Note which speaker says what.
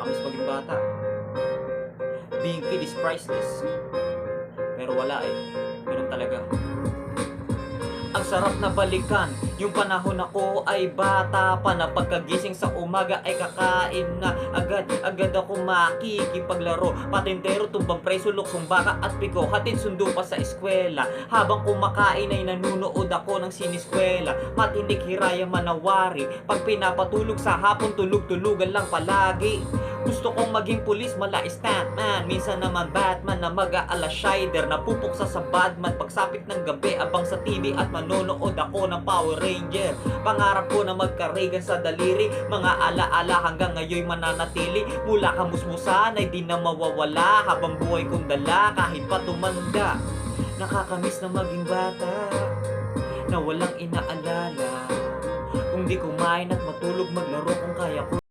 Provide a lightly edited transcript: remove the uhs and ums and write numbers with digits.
Speaker 1: Nakakamiss maging bata. Being kid is priceless. Pero wala eh. Ganun talaga. Ang sarap na balikan, yung panahon ako ay bata pa na pagkagising sa umaga ay kakain na agad ako makikipaglaro. Patintero, tumbang preso, luksong baka at piko, hatid sundo pa sa eskwela. Habang kumakain ay nanunood ako ng siniskwela. Matinik hiraya manawari, pag pinapatulog sa hapon tulog-tulugan lang palagi. Gusto kong maging pulis, mala stuntman, minsan naman Batman na mag-aala shider. Napupuksa sa badman pagsapit ng gabi abang sa TV at manonood ako ng Power Ranger. Pangarap ko na magkarigan sa daliri, mga alaala hanggang ngayon mananatili. Mula kamusmusan ay di na mawawala habang buhay kong dala kahit pa tumanda. Nakakamiss na maging bata na walang inaalala, kung di kumain at matulog maglaro kung kaya ko.